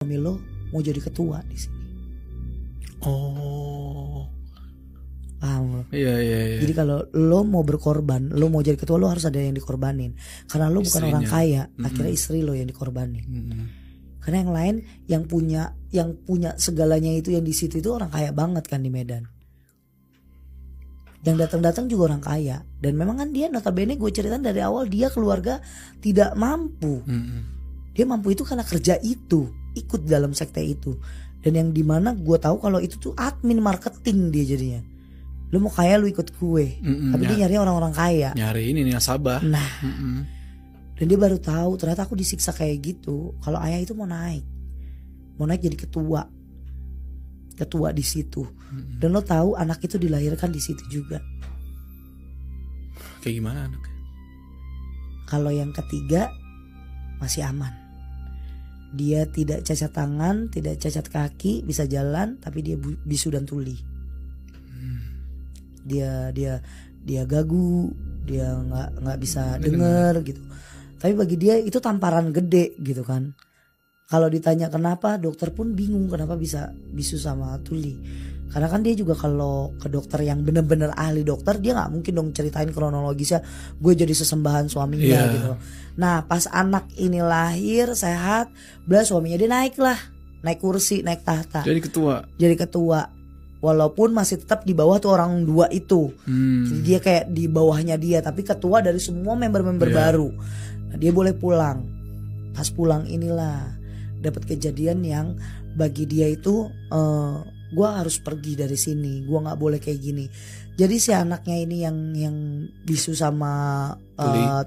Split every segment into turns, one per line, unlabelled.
suami lo mau jadi ketua di sini.
Oh.
Paham lo?
Iya.
Jadi kalau lo mau berkorban, lo mau jadi ketua, lo harus ada yang dikorbanin. Karena lo bukan orang kaya, akhirnya istri lo yang dikorbanin. Karena yang lain yang punya segalanya itu yang di situ itu orang kaya banget kan di Medan. Yang datang-datang juga orang kaya. Dan memang kan dia notabene gue ceritain dari awal dia keluarga tidak mampu. Dia mampu itu karena kerja itu, ikut dalam sekte itu. Dan yang dimana gue tahu kalau itu tuh admin marketing dia jadinya. Lu mau kaya lu ikut gue. Tapi dia nyari orang-orang kaya.
Nyari ini nih nasabah.
Nah. Dan dia baru tahu ternyata aku disiksa kayak gitu. Kalau ayah itu mau naik jadi ketua di situ. Dan lo tahu anak itu dilahirkan di situ juga.
Kayak gimana anaknya?
Kalau yang ketiga masih aman. Dia tidak cacat tangan, tidak cacat kaki, bisa jalan, tapi dia bisu dan tuli. Dia gagu, dia nggak bisa dengar gitu. Tapi bagi dia itu tamparan gede gitu kan. Kalau ditanya kenapa, dokter pun bingung kenapa bisa bisu sama tuli. Karena kan dia juga kalau ke dokter yang bener-bener ahli dokter, dia nggak mungkin dong ceritain kronologisnya. Gue jadi sesembahan suaminya gitu. Nah pas anak ini lahir sehat, belas suaminya dia naik kursi, naik tahta. Jadi ketua. Walaupun masih tetap di bawah tuh orang dua itu. Jadi dia kayak di bawahnya dia, tapi ketua dari semua member-member baru. Nah, dia boleh pulang. Pas pulang inilah dapat kejadian yang bagi dia itu gue harus pergi dari sini, gue nggak boleh kayak gini. Jadi si anaknya ini yang bisu sama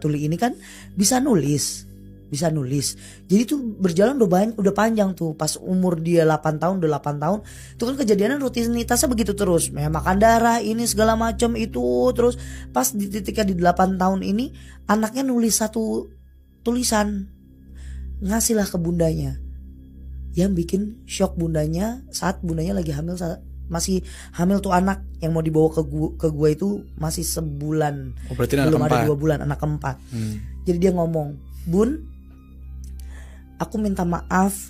tuli ini kan bisa nulis. Jadi tuh berjalan udah panjang tuh. Pas umur dia 8 tahun itu kan kejadiannya rutinitasnya begitu terus. Makan darah ini segala macam itu. Terus pas di titiknya di 8 tahun ini anaknya nulis satu tulisan, ngasihlah ke bundanya. Yang bikin shock bundanya saat bundanya lagi hamil, masih hamil tuh anak yang mau dibawa ke gua itu masih sebulan. Belum ada 2 bulan, anak keempat. Jadi dia ngomong, "Bun, aku minta maaf,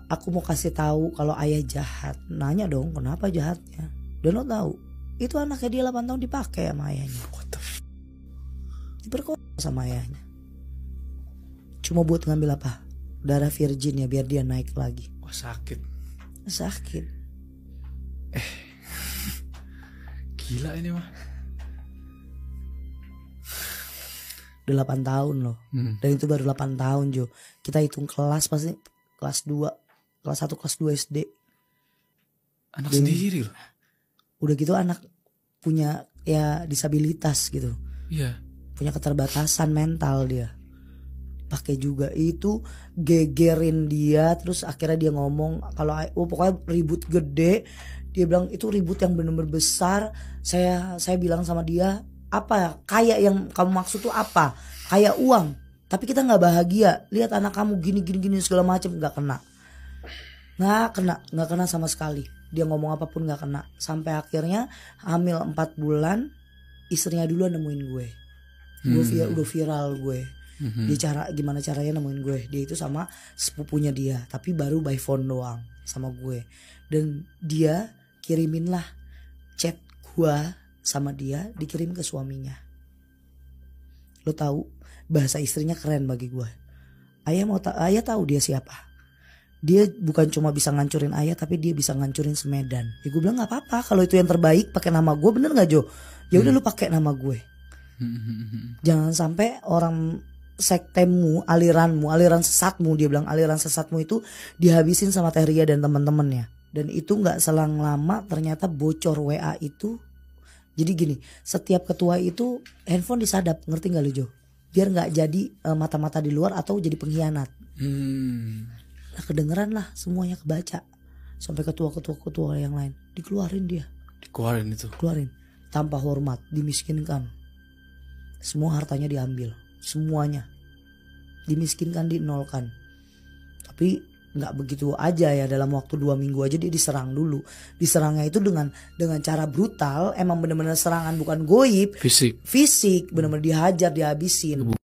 aku mau kasih tahu kalau ayah jahat." Nanya dong, kenapa jahatnya? Dan lo tahu, itu anaknya dia 8 tahun dipakai sama ayahnya. Diperkosa sama ayahnya. Cuma buat ngambil apa? Darah virgin ya biar dia naik lagi.
Wah sakit. Gila ini mah.
Udah 8 tahun loh. Dan itu baru 8 tahun Jo. Kita hitung kelas pasti kelas 2, kelas 1, kelas 2 SD.
Anak sendiri loh.
Udah gitu anak punya ya disabilitas gitu.
Iya.
Punya keterbatasan mental dia. Pakai juga itu gegerin dia, terus akhirnya dia ngomong kalau pokoknya ribut gede. Dia bilang itu ribut yang benar-benar besar. Saya bilang sama dia, apa kaya yang kamu maksud tuh apa? Kaya uang, tapi kita nggak bahagia. Lihat anak kamu gini segala macam, nggak kena sama sekali. Dia ngomong apapun nggak kena. Sampai akhirnya hamil 4 bulan, istrinya duluan nemuin gue. Udah viral gue. Dia gimana caranya nemuin gue. Dia itu sama sepupunya dia, tapi baru by phone doang sama gue. Dan dia kirimin lah chat gue sama dia, dikirim ke suaminya. Lo tahu bahasa istrinya keren bagi gue. Ayah tahu dia siapa. Dia bukan cuma bisa ngancurin ayah, tapi dia bisa ngancurin semedan. Ya gue bilang nggak apa-apa kalau itu yang terbaik pakai nama gue, bener nggak Jo? Ya udah lu pakai nama gue. Jangan sampai orang sektemu, aliran sesatmu, dia bilang aliran sesatmu itu dihabisin sama Teria dan teman-temannya. Dan itu nggak selang lama ternyata bocor WA itu. Jadi gini, setiap ketua itu handphone disadap, ngerti nggak lu Jo? Biar nggak jadi mata-mata di luar atau jadi pengkhianat. Nah kedengeran lah, semuanya kebaca. Sampai ketua yang lain dikeluarin dia. Keluarin tanpa hormat, dimiskinkan. Semua hartanya diambil. Semuanya dimiskinkan, dinolkan. Tapi nggak begitu aja ya, dalam waktu 2 minggu aja dia diserang dulu. Diserangnya itu dengan cara brutal. Emang benar-benar serangan, bukan goib. Fisik benar-benar dihajar, dihabisin.